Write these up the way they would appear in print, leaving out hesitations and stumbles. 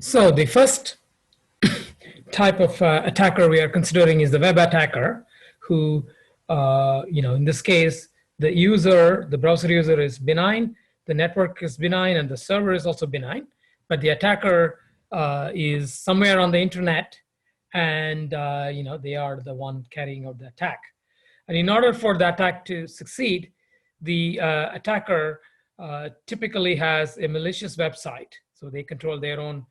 So the first type of attacker we are considering is the web attacker, who, in this case, the browser user is benign, the network is benign, and the server is also benign. But the attacker is somewhere on the internet, and they are the one carrying out the attack. And in order for the attack to succeed, the attacker typically has a malicious website. So they control their own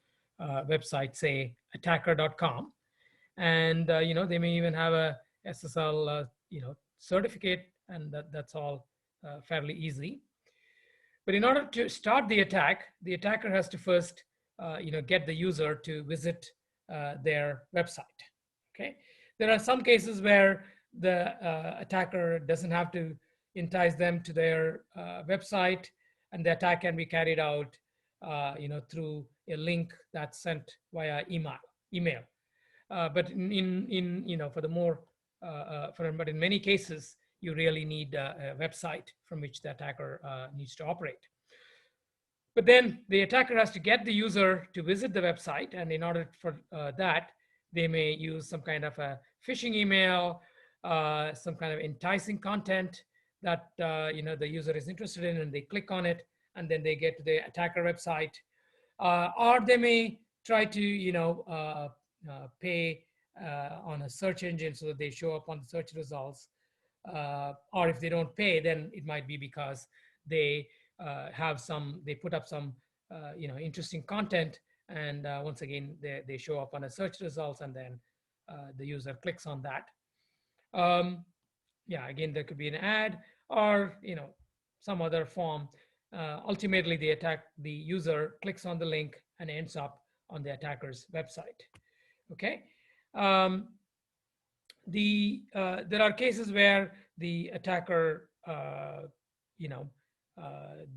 website, say attacker.com. And they may even have a SSL certificate, and that's all fairly easy. But in order to start the attack, the attacker has to first get the user to visit their website. Okay, there are some cases where the attacker doesn't have to entice them to their website, and the attack can be carried out through a link that's sent via email. But but in many cases, you really need a website from which the attacker needs to operate. But then the attacker has to get the user to visit the website, and in order for that, they may use some kind of a phishing email, some kind of enticing content that the user is interested in, and they click on it, and then they get to the attacker website. Or they may try to pay on a search engine so that they show up on the search results. Or if they don't pay, then it might be because they put up some interesting content, and once again they show up on a search results, and then the user clicks on that. Again, there could be an ad or some other form. Ultimately, the user clicks on the link and ends up on the attacker's website. Okay. There are cases where the attacker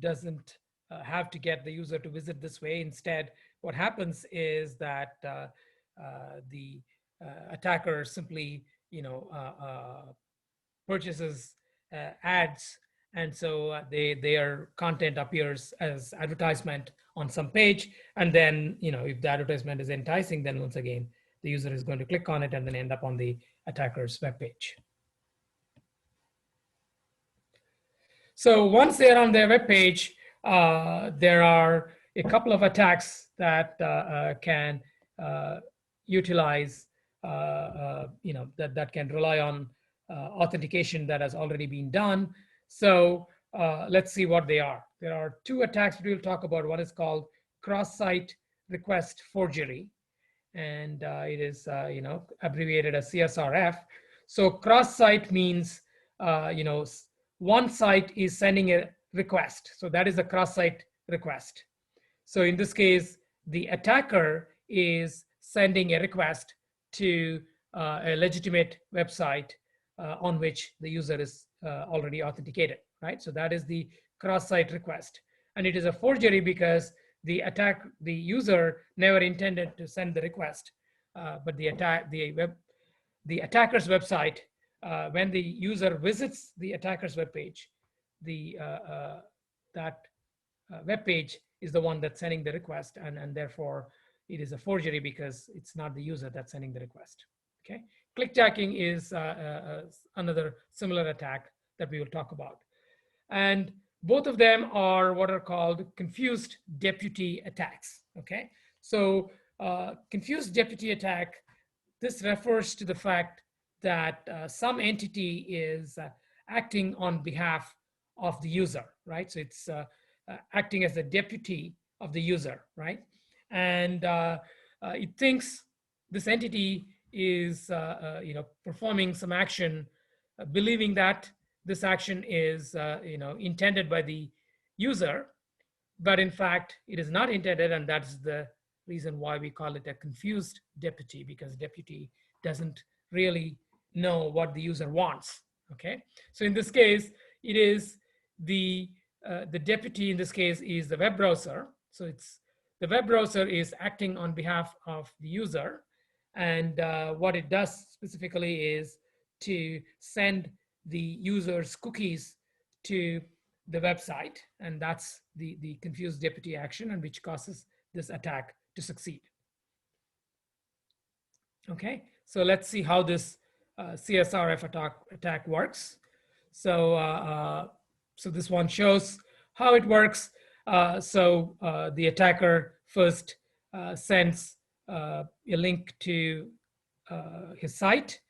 doesn't have to get the user to visit this way. Instead, what happens is that the attacker simply purchases ads, and so their content appears as advertisement on some page, and then if the advertisement is enticing, then once again the user is going to click on it and then end up on the attacker's web page. So once they're on their web page, there are a couple of attacks that can utilize that can rely on authentication that has already been done. So let's see what they are. There are two attacks we'll talk about. One is called cross-site request forgery, and it is abbreviated as CSRF. So cross-site means one site is sending a request, so that is a cross-site request. So in this case, the attacker is sending a request to a legitimate website on which the user is already authenticated, right? So that is the cross-site request, and it is a forgery because the user never intended to send the request, but the attacker's website, when the user visits the attacker's web page, that web page is the one that's sending the request, and therefore it is a forgery because it's not the user that's sending the request. Okay, clickjacking is another similar attack that we will talk about, and both of them are what are called confused deputy attacks. Okay, so confused deputy attack, this refers to the fact that some entity is acting on behalf of the user, right? So it's acting as a deputy of the user, right? And it thinks this entity is performing some action, believing that this action is intended by the user, but in fact it is not intended, and that's the reason why we call it a confused deputy, because deputy doesn't really know what the user wants. Okay, so in this case, it is the deputy in this case is the web browser. So it's the web browser is acting on behalf of the user, and what it does specifically is to send the user's cookies to the website, and that's the confused deputy action, and which causes this attack to succeed. Okay, so let's see how this CSRF attack works. So this one shows how it works. The attacker first sends a link to his site,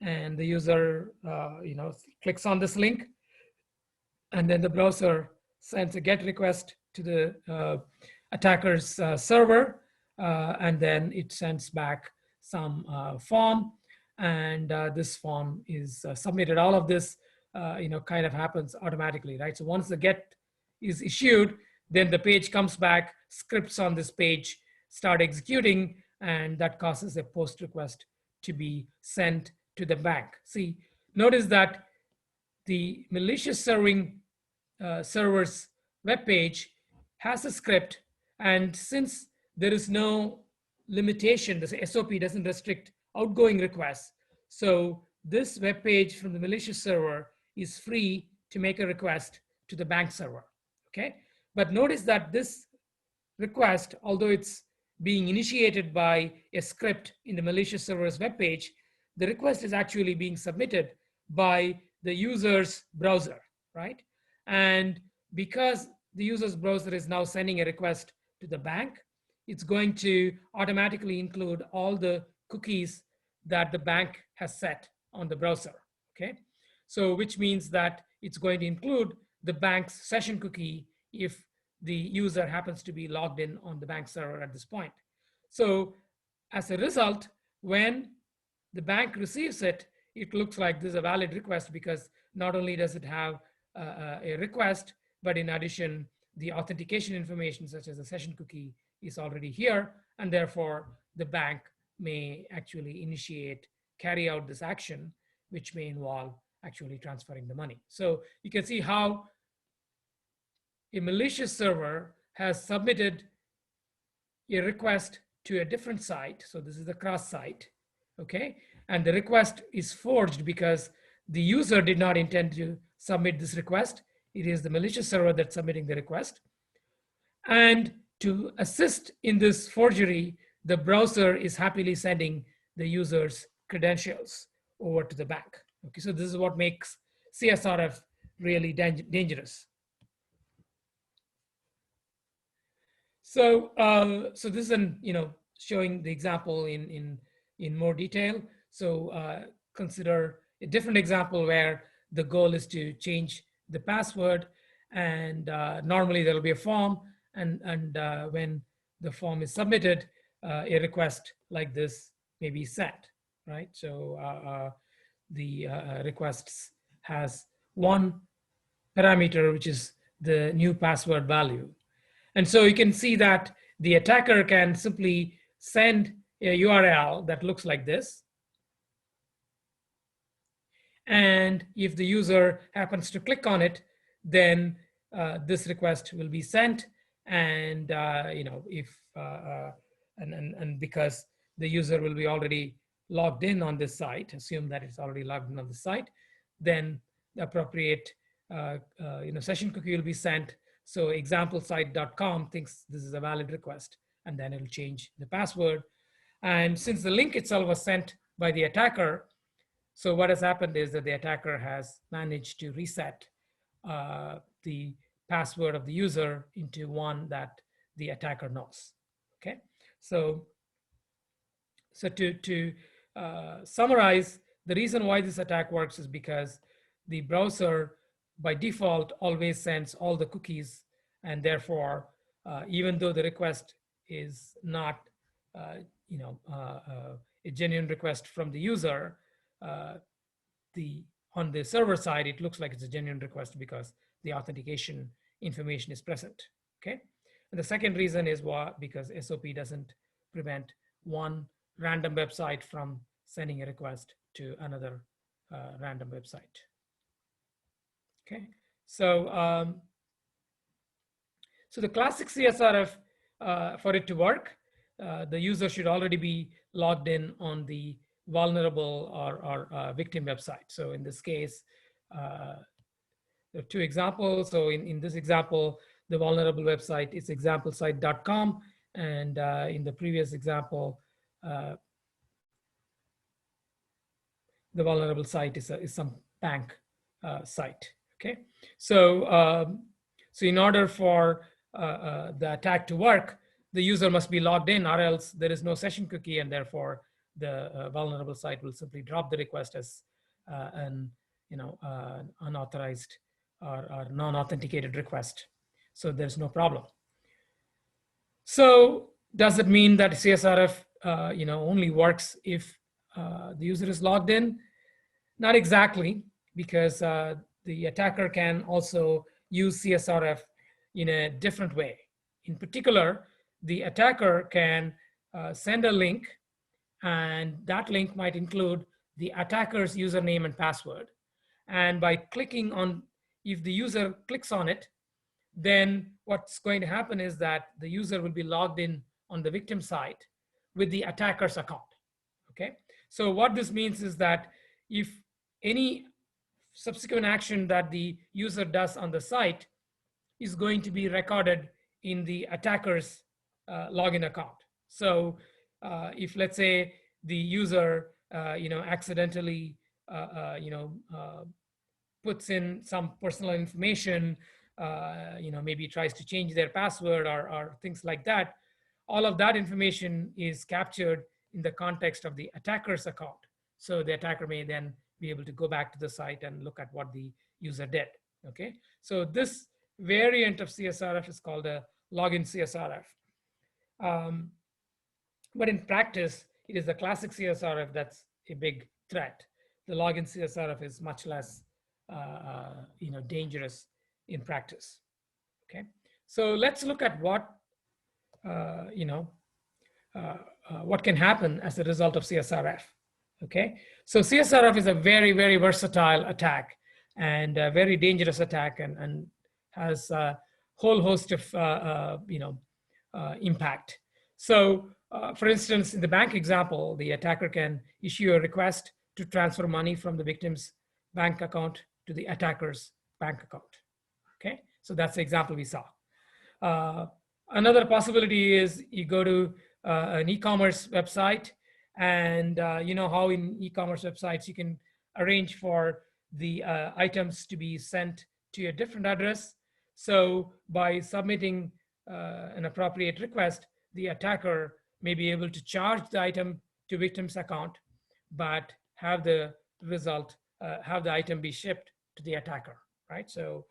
and the user clicks on this link, and then the browser sends a GET request to the attacker's server, and then it sends back some form, and this form is submitted. All of this kind of happens automatically, right? So once the GET is issued, then the page comes back, scripts on this page start executing, and that causes a post request to be sent to the bank. See, notice that the malicious server's web page has a script, and since there is no limitation, the SOP doesn't restrict outgoing requests, so this web page from the malicious server is free to make a request to the bank server. Okay, but notice that this request, although it's being initiated by a script in the malicious server's web page, the request is actually being submitted by the user's browser, right? And because the user's browser is now sending a request to the bank, it's going to automatically include all the cookies that the bank has set on the browser, okay? So which means that it's going to include the bank's session cookie if the user happens to be logged in on the bank server at this point. So as a result, when the bank receives it, it looks like this is a valid request, because not only does it have a request, but in addition, the authentication information such as the session cookie is already here, and therefore the bank may actually carry out this action, which may involve actually transferring the money. So you can see how a malicious server has submitted a request to a different site. So this is the cross site, okay? And the request is forged because the user did not intend to submit this request. It is the malicious server that's submitting the request. And to assist in this forgery, the browser is happily sending the user's credentials over to the bank. Okay, so this is what makes CSRF really dangerous. So, so this is showing the example in more detail. So consider a different example where the goal is to change the password, and normally there will be a form, and when the form is submitted, a request like this may be sent, right? So the requests has one parameter, which is the new password value. And so you can see that the attacker can simply send a URL that looks like this. And if the user happens to click on it, then this request will be sent. And because the user will be already logged in on this site, assume that it's already logged in on the site, then the appropriate session cookie will be sent. So examplesite.com thinks this is a valid request, and then it'll change the password. And since the link itself was sent by the attacker, so what has happened is that the attacker has managed to reset the password of the user into one that the attacker knows. Okay, so to summarize, the reason why this attack works is because the browser by default always sends all the cookies, and therefore even though the request is not a genuine request from the user, on the server side it looks like it's a genuine request because the authentication information is present. Okay, and the second reason is because SOP doesn't prevent one random website from sending a request to another random website. Okay, so so the classic CSRF, for it to work, the user should already be logged in on the vulnerable or victim website. So in this case, there are two examples. So in this example, the vulnerable website is examplesite.com, And in the previous example, the vulnerable site is some bank site. Okay, so so in order for the attack to work, the user must be logged in, or else there is no session cookie, and therefore the vulnerable site will simply drop the request as an unauthorized or non-authenticated request. So there's no problem. So does it mean that CSRF only works if the user is logged in? Not exactly, because the attacker can also use CSRF in a different way. In particular, the attacker can send a link, and that link might include the attacker's username and password. And by clicking on, if the user clicks on it, then what's going to happen is that the user will be logged in on the victim site with the attacker's account. Okay, so what this means is that if any subsequent action that the user does on the site is going to be recorded in the attacker's login account. So if, let's say, the user accidentally puts in some personal information, maybe tries to change their password or things like that, all of that information is captured in the context of the attacker's account. So the attacker may then be able to go back to the site and look at what the user did. Okay, so this variant of CSRF is called a login CSRF. But in practice, it is the classic CSRF that's a big threat. The login CSRF is much less dangerous in practice. Okay, so let's look at what what can happen as a result of CSRF. Okay, so CSRF is a very, very versatile attack and a very dangerous attack, and has a whole host of impact. So for instance, in the bank example, the attacker can issue a request to transfer money from the victim's bank account to the attacker's bank account. Okay, so that's the example we saw. Another possibility is you go to an e-commerce website, and you know how in e-commerce websites you can arrange for the items to be sent to a different address. So by submitting an appropriate request, the attacker may be able to charge the item to victim's account, but have the result, have the item be shipped to the attacker, right? So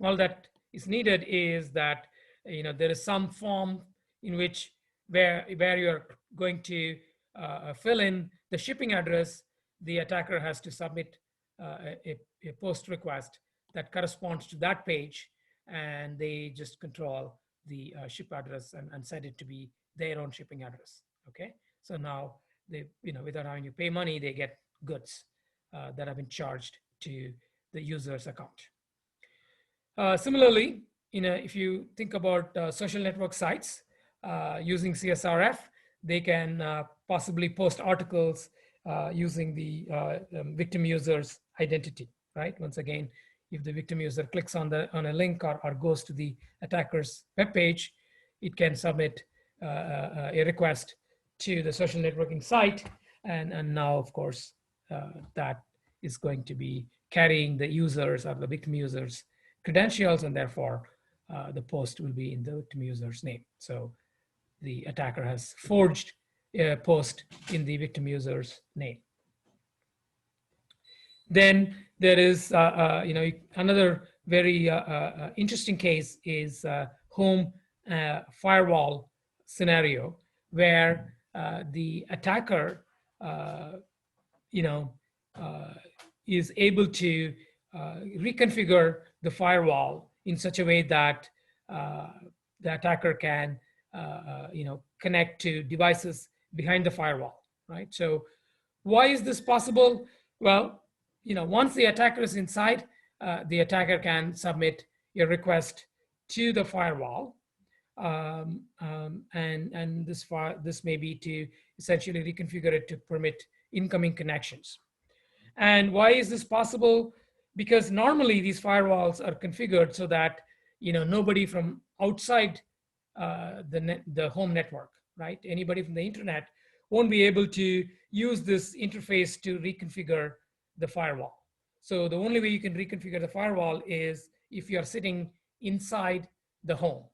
all that is needed is that there is some form in which where you're going to fill in the shipping address. The attacker has to submit a post request that corresponds to that page, and they just control the ship address and set it to be their own shipping address. Okay, so now they, without having to pay money, they get goods that have been charged to the user's account. Similarly, if you think about social network sites using CSRF, they can possibly post articles using the victim user's identity, right? Once again, if the victim user clicks on a link or goes to the attacker's webpage, it can submit a request to the social networking site, and now, of course, that is going to be carrying the users or the victim user's credentials, and therefore the post will be in the victim user's name. So the attacker has forged a post in the victim user's name. Then there is another very interesting case is home firewall scenario, where the attacker is able to reconfigure the firewall in such a way that the attacker can connect to devices behind the firewall, right? So why is this possible? Well, once the attacker is inside, the attacker can submit a request to the firewall, and this may be to essentially reconfigure it to permit incoming connections. And why is this possible? Because normally these firewalls are configured so that nobody from outside the home network, right? Anybody from the internet won't be able to use this interface to reconfigure the firewall. So the only way you can reconfigure the firewall is if you're sitting inside the home.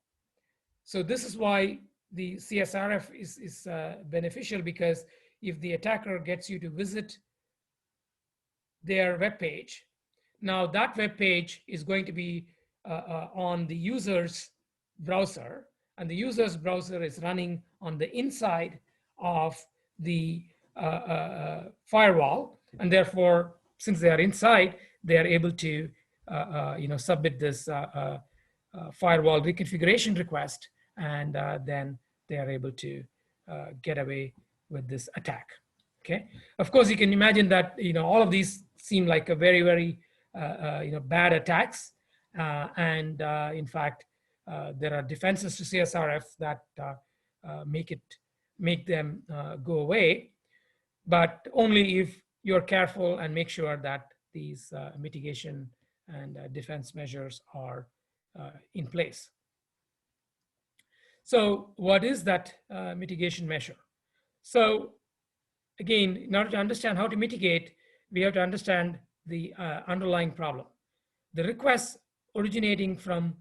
So this is why the CSRF is beneficial, because if the attacker gets you to visit their web page, now that web page is going to be on the user's browser, and the user's browser is running on the inside of the firewall, and therefore, since they are inside, they are able to submit this firewall reconfiguration request, and then they are able to get away with this attack. Okay. Of course, you can imagine that all of these seem like a very, very bad attacks, and in fact, there are defenses to CSRF that make them go away, but only if you're careful and make sure that these mitigation and defense measures are in place. So what is that mitigation measure? So again, in order to understand how to mitigate, we have to understand the underlying problem. The requests originating from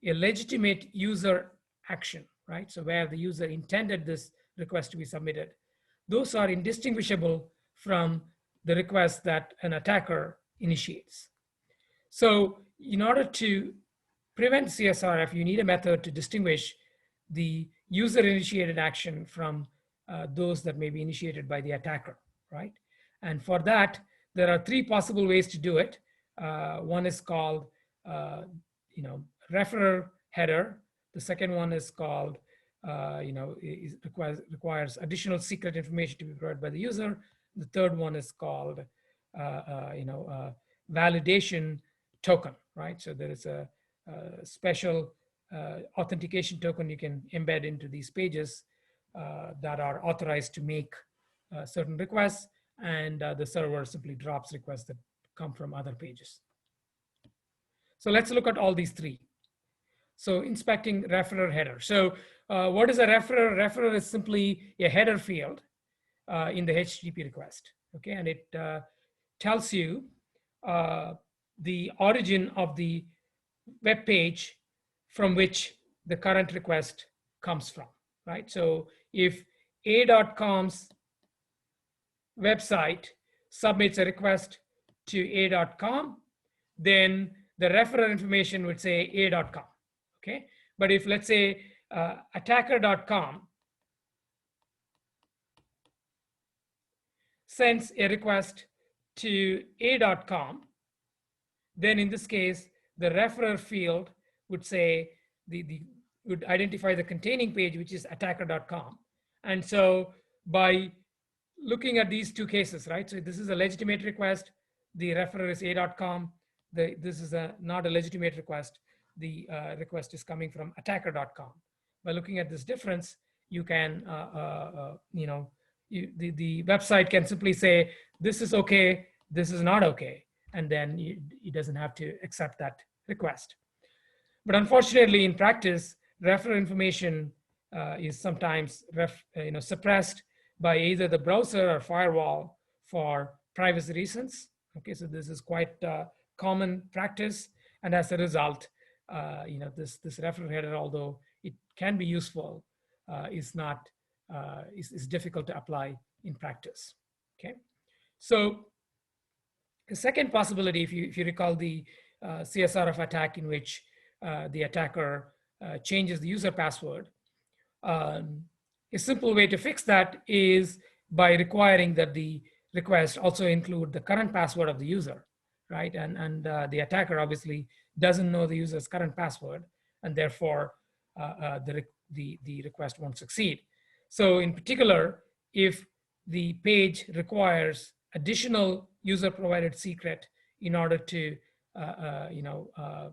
a legitimate user action, right? So where the user intended this request to be submitted, those are indistinguishable from the request that an attacker initiates. So in order to prevent CSRF, you need a method to distinguish the user-initiated action from those that may be initiated by the attacker, right? And for that, there are three possible ways to do it. One is called, referrer header. The second one is called, requires additional secret information to be provided by the user. The third one is called, validation token, right? So there is a special authentication token you can embed into these pages that are authorized to make certain requests, and the server simply drops requests that come from other pages. So let's look at all these three. So inspecting referrer header. So what is a referrer? Referrer is simply a header field in the HTTP request, okay? And it tells you the origin of the web page from which the current request comes from, right? So if a.com's website submits a request to a.com, then the referrer information would say a.com, okay? But if, let's say, attacker.com sends a request to a.com, then in this case, the referrer field would say, would identify the containing page, which is attacker.com. And so by looking at these two cases, right? So this is a legitimate request. The referrer is a.com. This is not a legitimate request. The request is coming from attacker.com. By looking at this difference, you can, the website can simply say, this is okay, this is not okay. And then it doesn't have to accept that request. But unfortunately, in practice, referrer information is sometimes suppressed by either the browser or firewall for privacy reasons. Okay, so this is quite common practice, and as a result, this referrer header, although it can be useful, is difficult to apply in practice. Okay, so the second possibility, if you recall the CSRF attack in which the attacker changes the user password, a simple way to fix that is by requiring that the request also include the current password of the user, right? And the attacker obviously doesn't know the user's current password, and therefore the request won't succeed. So in particular, if the page requires additional user-provided secret in order to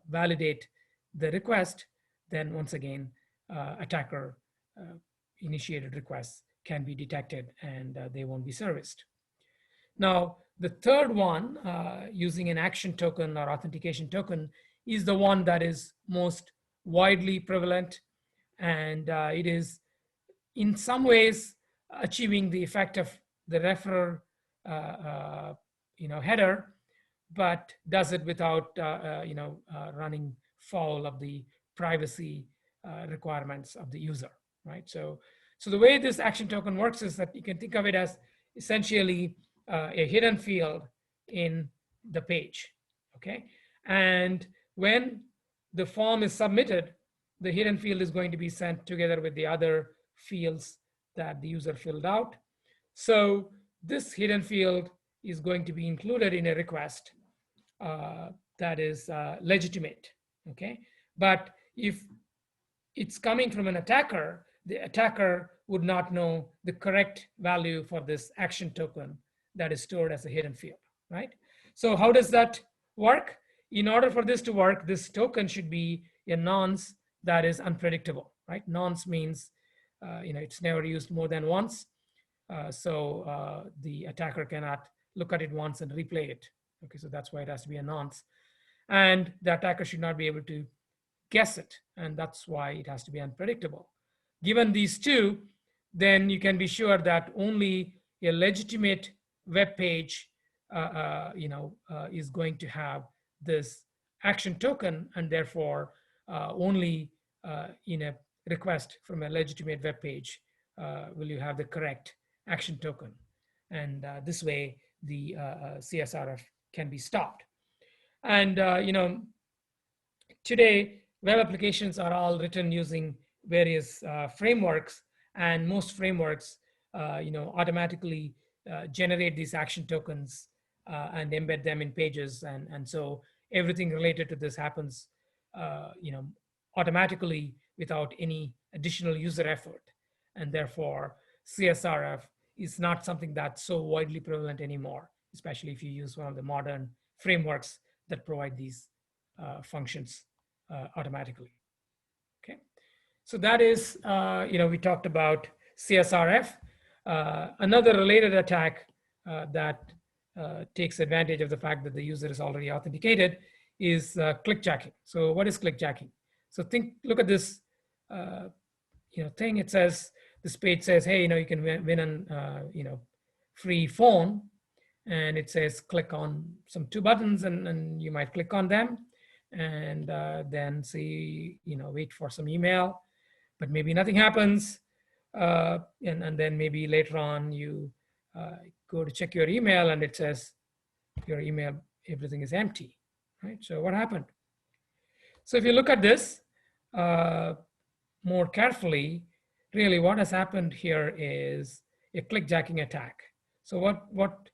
validate the request, then once again, attacker initiated requests can be detected and they won't be serviced. Now, the third one, using an action token or authentication token, is the one that is most widely prevalent and it is in some ways achieving the effect of the referrer header, but does it without running foul of the privacy requirements of the user, right? So the way this action token works is that you can think of it as essentially a hidden field in the page, okay? And when the form is submitted, the hidden field is going to be sent together with the other fields that the user filled out. So this hidden field is going to be included in a request that is legitimate, okay? But if it's coming from an attacker, the attacker would not know the correct value for this action token that is stored as a hidden field, right? So how does that work? In order for this to work, this token should be a nonce that is unpredictable, right? Nonce means it's never used more than once. So the attacker cannot look at it once and replay it. Okay, so that's why it has to be a nonce. And the attacker should not be able to guess it. And that's why it has to be unpredictable. Given these two, then you can be sure that only a legitimate web page is going to have this action token, and therefore only in a request from a legitimate web page will you have the correct action token. And this way the CSRF can be stopped. And today web applications are all written using various frameworks, and most frameworks automatically generate these action tokens and embed them in pages, and so everything related to this happens automatically without any additional user effort, and therefore CSRF is not something that's so widely prevalent anymore, especially if you use one of the modern frameworks that provide these functions automatically. Okay, so that is we talked about CSRF. Another related attack that takes advantage of the fact that the user is already authenticated is clickjacking. So what is clickjacking? So look at this thing. It says, this page says, hey, you can win an free phone, and it says click on some two buttons, and you might click on them, and then see, wait for some email, but maybe nothing happens, and then maybe later on you go to check your email, and it says your email, everything is empty, right? So what happened? So if you look at this more carefully, really what has happened here is a clickjacking attack. So what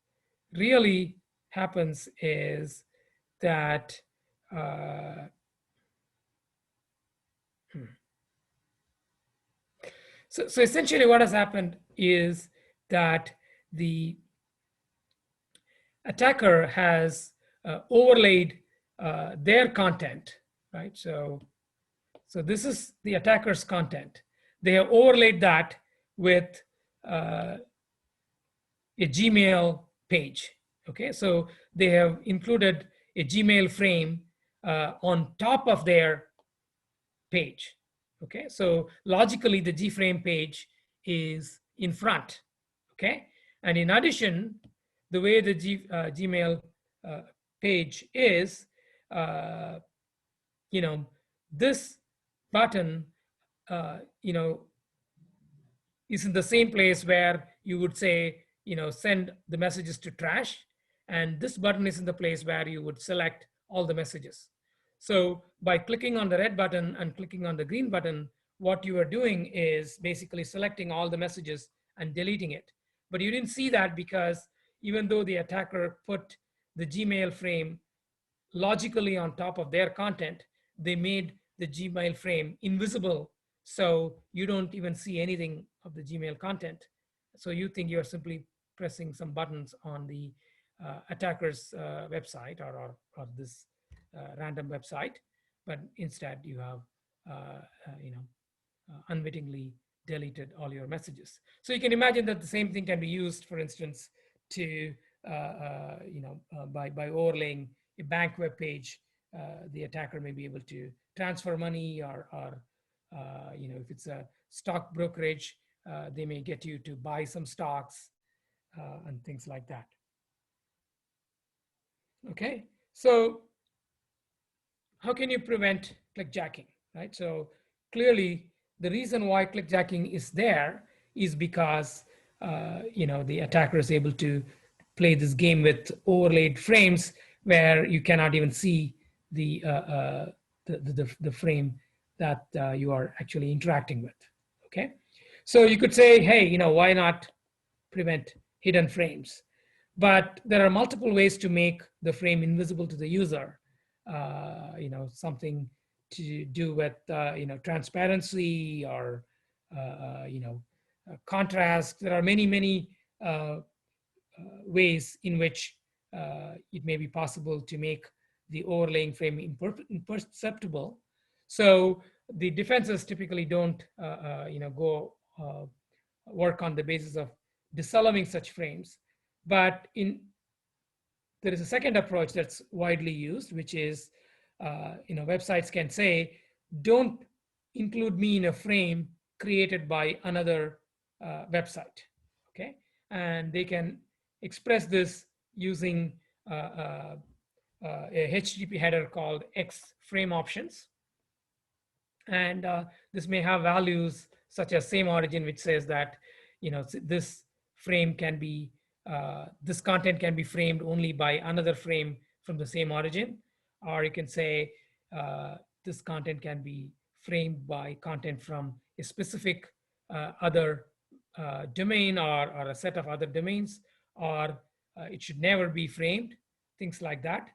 really happens is that so essentially what has happened is that the attacker has overlaid their content, right? So this is the attacker's content. They have overlaid that with a Gmail page. Okay, so they have included a Gmail frame on top of their page. Okay, so logically the Gframe page is in front. Okay, and in addition, the way the Gmail page is, this button, is in the same place where you would say, send the messages to trash, and this button is in the place where you would select all the messages. So by clicking on the red button and clicking on the green button, what you are doing is basically selecting all the messages and deleting it. But you didn't see that because even though the attacker put the Gmail frame logically on top of their content, they made the Gmail frame invisible. So you don't even see anything of the Gmail content. So you think you're simply pressing some buttons on the attacker's website or this random website, but instead you have unwittingly deleted all your messages. So you can imagine that the same thing can be used, for instance, to by overlaying a bank web page, the attacker may be able to transfer money or If it's a stock brokerage, they may get you to buy some stocks and things like that. Okay, so how can you prevent clickjacking, right? So clearly, the reason why clickjacking is there is because the attacker is able to play this game with overlaid frames where you cannot even see the frame that you are actually interacting with. Okay, so you could say, hey, why not prevent hidden frames? But there are multiple ways to make the frame invisible to the user. Something to do with transparency or contrast. There are many ways in which it may be possible to make the overlaying frame imperceptible. So the defenses typically don't go work on the basis of disallowing such frames, but there is a second approach that's widely used, which is websites can say, don't include me in a frame created by another website. Okay, and they can express this using a HTTP header called X frame options. And this may have values such as same origin, which says that this frame can be this content can be framed only by another frame from the same origin, or you can say this content can be framed by content from a specific other domain or a set of other domains, or it should never be framed, things like that.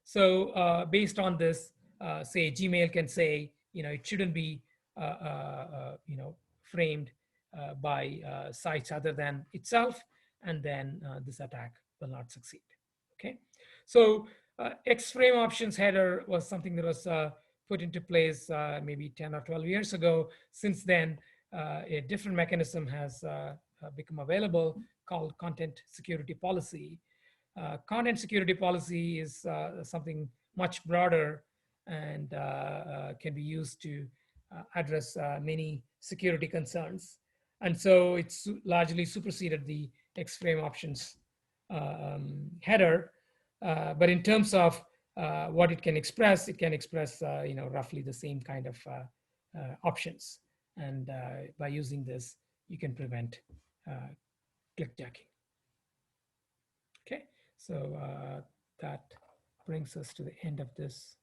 So based on this, say Gmail can say, it shouldn't be framed by sites other than itself, and then this attack will not succeed. Okay, so X frame options header was something that was put into place maybe 10 or 12 years ago. Since then, a different mechanism has become available called content security policy. Content security policy is something much broader and can be used to address many security concerns. And so it's largely superseded the X-frame options header. But in terms of what it can express roughly the same kind of options. And by using this, you can prevent clickjacking. Okay, so that brings us to the end of this